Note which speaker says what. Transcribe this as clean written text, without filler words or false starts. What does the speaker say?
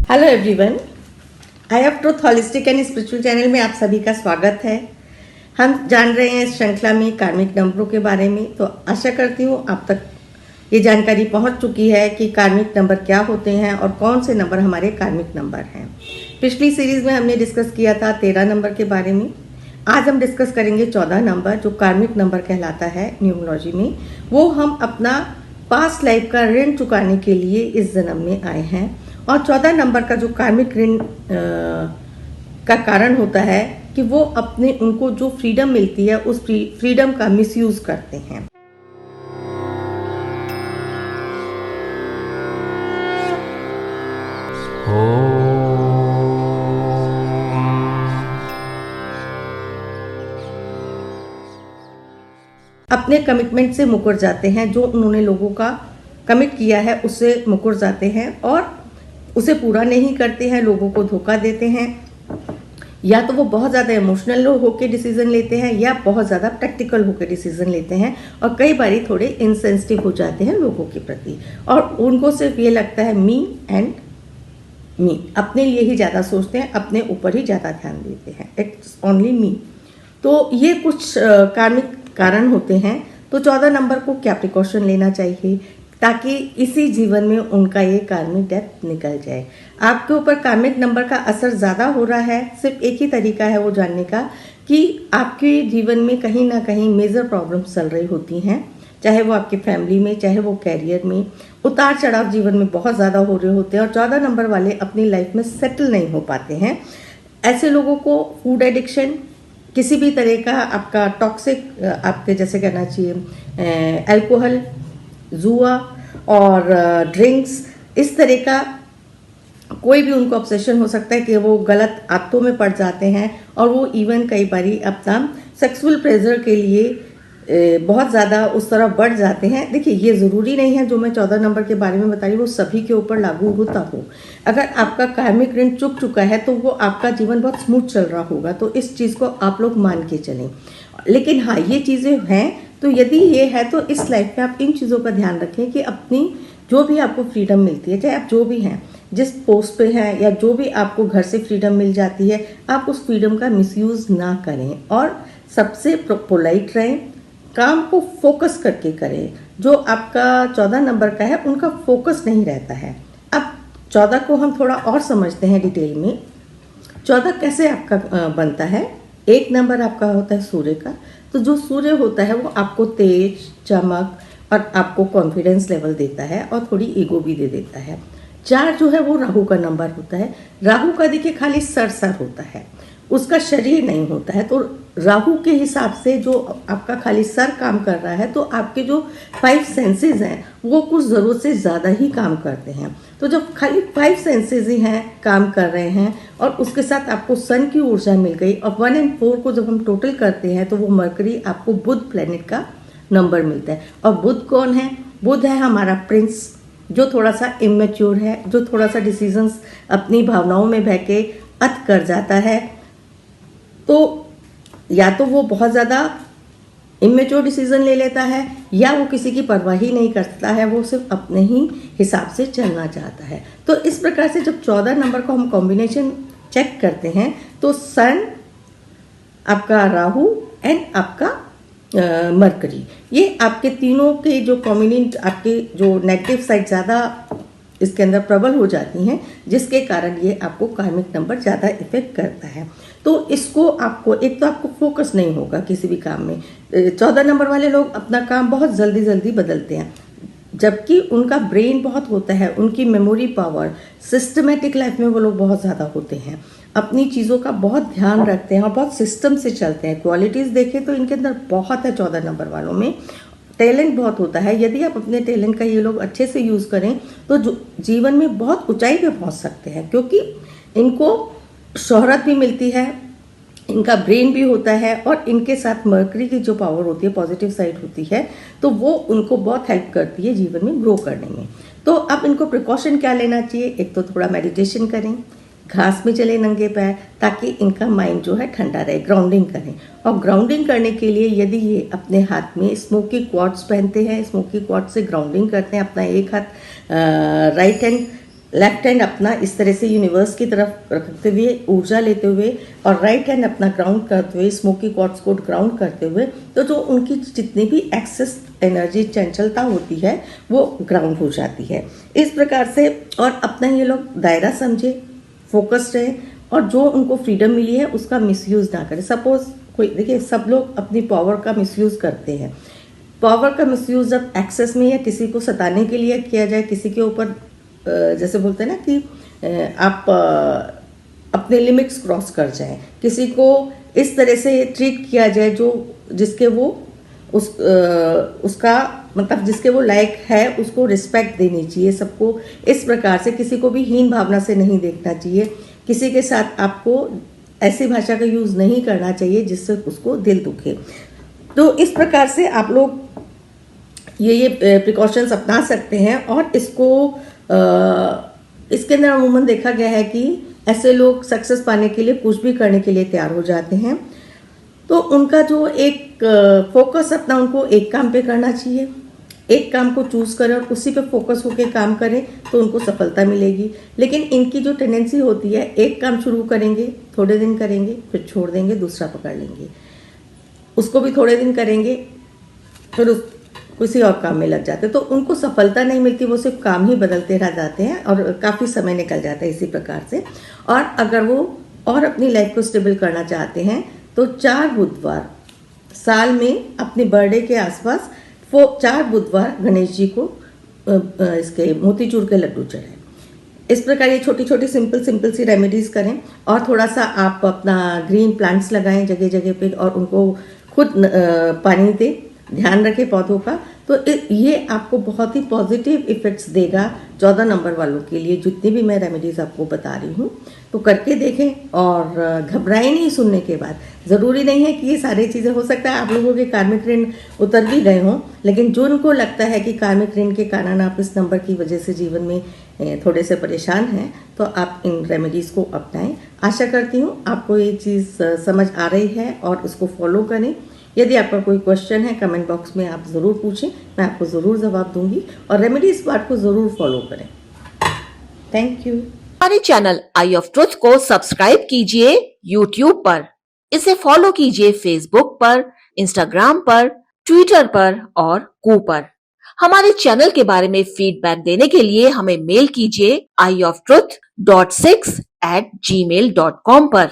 Speaker 1: Hello everyone, I have truth holistic and spiritual channel में आप सभी का स्वागत है। हम जान रहे हैं इस श्रृंखला में कार्मिक नंबरों के बारे में। तो आशा करती हूँ आप तक ये जानकारी पहुँच चुकी है कि कार्मिक नंबर क्या होते हैं और कौन से नंबर हमारे कार्मिक नंबर हैं। पिछली सीरीज में हमने डिस्कस किया था 13 नंबर के बारे में। आज हम डिस्कस करेंगे 14 नंबर, जो कार्मिक नंबर कहलाता है न्यूमरोलॉजी में। वो हम अपना पास्ट लाइफ का ऋण चुकाने के लिए इस जन्म में आए हैं। और 14 नंबर का जो कार्मिक ऋण का कारण होता है कि वो अपने उनको जो फ्रीडम मिलती है उस फ्रीडम का मिसयूज करते हैं। अपने कमिटमेंट से मुकर जाते हैं, जो उन्होंने लोगों का कमिट किया है उससे मुकर जाते हैं और उसे पूरा नहीं करते हैं, लोगों को धोखा देते हैं। या तो वो बहुत ज़्यादा इमोशनल होकर डिसीजन लेते हैं या बहुत ज़्यादा प्रैक्टिकल होकर डिसीजन लेते हैं और कई बारी थोड़े इनसेंसिटिव हो जाते हैं लोगों के प्रति। और उनको सिर्फ ये लगता है मी एंड मी, अपने लिए ही ज़्यादा सोचते हैं, अपने ऊपर ही ज़्यादा ध्यान देते हैं, इट्स ओनली मी। तो ये कुछ कार्मिक कारण होते हैं। तो 14 नंबर को क्या प्रिकॉशन लेना चाहिए ताकि इसी जीवन में उनका ये कार्मिक डेथ निकल जाए। आपके ऊपर कार्मिक नंबर का असर ज़्यादा हो रहा है, सिर्फ एक ही तरीका है वो जानने का कि आपके जीवन में कहीं ना कहीं मेजर प्रॉब्लम्स चल रही होती हैं, चाहे वो आपकी फैमिली में, चाहे वो कैरियर में। उतार चढ़ाव जीवन में बहुत ज़्यादा हो रहे होते हैं और 14 नंबर वाले अपनी लाइफ में सेटल नहीं हो पाते हैं। ऐसे लोगों को फूड एडिक्शन, किसी भी तरह का आपका टॉक्सिक, आपके जैसे कहना चाहिए अल्कोहल, जुआ और ड्रिंक्स, इस तरह का कोई भी उनको ऑब्सेशन हो सकता है कि वो गलत आदतों में पड़ जाते हैं और वो इवन कई बारी अपना सेक्सुअल प्लेजर के लिए बहुत ज़्यादा उस तरफ बढ़ जाते हैं। देखिए, ये ज़रूरी नहीं है जो मैं 14 नंबर के बारे में बता रही हूँ वो सभी के ऊपर लागू होता हो। अगर आपका कार्मिक ऋण चुक चुका है तो वो आपका जीवन बहुत स्मूथ चल रहा होगा, तो इस चीज़ को आप लोग मान के चलें। लेकिन हाँ, ये चीज़ें हैं, तो यदि ये है तो इस लाइफ में आप इन चीज़ों का ध्यान रखें कि अपनी जो भी आपको फ्रीडम मिलती है, चाहे आप जो भी हैं, जिस पोस्ट पे हैं या जो भी आपको घर से फ्रीडम मिल जाती है, आप उस फ्रीडम का मिसयूज़ ना करें और सबसे पोलाइट रहें, काम को फोकस करके करें। जो आपका 14 नंबर का है उनका फोकस नहीं रहता है। अब 14 को हम थोड़ा और समझते हैं डिटेल में। 14 कैसे आपका बनता है। एक नंबर आपका होता है सूर्य का। तो जो सूर्य होता है वो आपको तेज, चमक और आपको कॉन्फिडेंस लेवल देता है और थोड़ी ईगो भी दे देता है। 4 जो है वो राहु का नंबर होता है। राहु का देखिए खाली सर होता है, उसका शरीर नहीं होता है। तो राहु के हिसाब से जो आपका खाली सर काम कर रहा है, तो आपके जो 5 सेंसेस हैं वो कुछ ज़रूरत से ज़्यादा ही काम करते हैं। तो जब खाली 5 सेंसेस ही हैं, काम कर रहे हैं और उसके साथ आपको सन की ऊर्जा मिल गई और 1 और 4 को जब हम टोटल करते हैं तो वो मरकरी आपको बुध प्लेनेट का नंबर मिलता है। और बुध कौन है? बुध है हमारा प्रिंस, जो थोड़ा सा इमेच्योर है, जो थोड़ा सा डिसीजंस अपनी भावनाओं में बह के अत कर जाता है। तो या तो वो बहुत ज़्यादा इमेच्योर डिसीजन ले लेता है या वो किसी की परवाह ही नहीं करता है, वो सिर्फ अपने ही हिसाब से चलना चाहता है। तो इस प्रकार से जब 14 नंबर को हम कॉम्बिनेशन चेक करते हैं तो सन, आपका राहु एंड आपका मरकरी, ये आपके तीनों के जो कॉम्बिनेंट, आपके जो नेगेटिव साइड ज़्यादा इसके अंदर प्रबल हो जाती हैं, जिसके कारण ये आपको कार्मिक नंबर ज़्यादा इफेक्ट करता है। तो इसको आपको, एक तो आपको फोकस नहीं होगा किसी भी काम में। 14 नंबर वाले लोग अपना काम बहुत जल्दी बदलते हैं, जबकि उनका ब्रेन बहुत होता है, उनकी मेमोरी पावर, सिस्टमेटिक लाइफ में वो लोग बहुत ज़्यादा होते हैं, अपनी चीज़ों का बहुत ध्यान रखते हैं और बहुत सिस्टम से चलते हैं। क्वालिटीज़ देखें तो इनके अंदर बहुत है 14 नंबर वालों में। टैलेंट बहुत होता है। यदि आप अपने टैलेंट का ये लोग अच्छे से यूज़ करें तो जीवन में बहुत ऊंचाई पे पहुंच सकते हैं, क्योंकि इनको शोहरत भी मिलती है, इनका ब्रेन भी होता है और इनके साथ मर्करी की जो पावर होती है, पॉजिटिव साइड होती है, तो वो उनको बहुत हेल्प करती है जीवन में ग्रो करने में। तो अब इनको प्रिकॉशन क्या लेना चाहिए? एक तो थोड़ा मेडिटेशन करें, घास में चले नंगे पैर, ताकि इनका माइंड जो है ठंडा रहे, ग्राउंडिंग करें। और ग्राउंडिंग करने के लिए यदि ये अपने हाथ में स्मोकी क्वार्ट्स पहनते हैं, स्मोकी क्वार्ट्स से ग्राउंडिंग करते हैं, अपना एक हाथ राइट हैंड लेफ्ट हैंड अपना इस तरह से यूनिवर्स की तरफ रखते हुए ऊर्जा लेते हुए और राइट हैंड अपना ग्राउंड करते हुए स्मोकी क्वार्ट्ज को ग्राउंड करते हुए, तो जो उनकी जितनी भी एक्सेस एनर्जी चंचलता होती है वो ग्राउंड हो जाती है इस प्रकार से। और अपना ये लोग दायरा समझे, फोकस्ड रहे और जो उनको फ्रीडम मिली है उसका मिसयूज ना करें। सपोज कोई देखिए, सब लोग अपनी पावर का मिसयूज करते हैं। पावर का मिसयूज जब एक्सेस में या किसी को सताने के लिए किया जाए, किसी के ऊपर जैसे बोलते हैं ना कि आप अपने लिमिट्स क्रॉस कर जाएं, किसी को इस तरह से ट्रीट किया जाए जो जिसके वो उसका मतलब जिसके वो लायक है, उसको रिस्पेक्ट देनी चाहिए। सबको इस प्रकार से किसी को भी हीन भावना से नहीं देखना चाहिए। किसी के साथ आपको ऐसी भाषा का यूज़ नहीं करना चाहिए जिससे उसको दिल दुखे। तो इस प्रकार से आप लोग ये प्रिकॉशंस अपना सकते हैं। और इसको इसके अंदर अमूमन देखा गया है कि ऐसे लोग सक्सेस पाने के लिए कुछ भी करने के लिए तैयार हो जाते हैं। तो उनका जो एक फोकस अपना उनको एक काम पे करना चाहिए, एक काम को चूज करें और उसी पे फोकस होकर काम करें तो उनको सफलता मिलेगी। लेकिन इनकी जो टेंडेंसी होती है, एक काम शुरू करेंगे, थोड़े दिन करेंगे, फिर छोड़ देंगे, दूसरा पकड़ लेंगे, उसको भी थोड़े दिन करेंगे, फिर किसी और काम में लग जाते हैं, तो उनको सफलता नहीं मिलती। वो सिर्फ काम ही बदलते रह जाते हैं और काफ़ी समय निकल जाता है इसी प्रकार से। और अगर वो और अपनी लाइफ को स्टेबल करना चाहते हैं तो 4 बुधवार साल में अपने बर्थडे के आसपास वो 4 बुधवार गणेश जी को इसके मोतीचूर के लड्डू चढ़ाएं। इस प्रकार ये छोटी छोटी सिंपल सी रेमेडीज करें। और थोड़ा सा आप अपना ग्रीन प्लांट्स लगाएं जगह जगह पे और उनको खुद पानी दें, ध्यान रखें पौधों का। तो ये आपको बहुत ही पॉजिटिव इफेक्ट्स देगा 14 नंबर वालों के लिए। जितनी भी मैं रेमेडीज आपको बता रही हूँ तो करके देखें और घबराएं नहीं सुनने के बाद। ज़रूरी नहीं है कि ये सारी चीज़ें, हो सकता है आप लोगों के कार्मिक ऋण उतर भी गए हों, लेकिन जो उनको लगता है कि कार्मिक ऋण के कारण आप इस नंबर की वजह से जीवन में थोड़े से परेशान हैं, तो आप इन रेमेडीज़ को अपनाएं। आशा करती हूँ आपको ये चीज़ समझ आ रही है और उसको फॉलो करें। यदि आपका कोई क्वेश्चन है कमेंट बॉक्स में आप ज़रूर पूछें, मैं आपको ज़रूर जवाब दूंगी। और रेमेडी इस बात को ज़रूर फॉलो करें। Thank you.
Speaker 2: हमारे चैनल आई ऑफ ट्रुथ को सब्सक्राइब कीजिए YouTube पर, इसे फॉलो कीजिए Facebook पर, Instagram पर, Twitter पर और कू पर। हमारे चैनल के बारे में फीडबैक देने के लिए हमें मेल कीजिए ioftruth.6@gmail.com पर।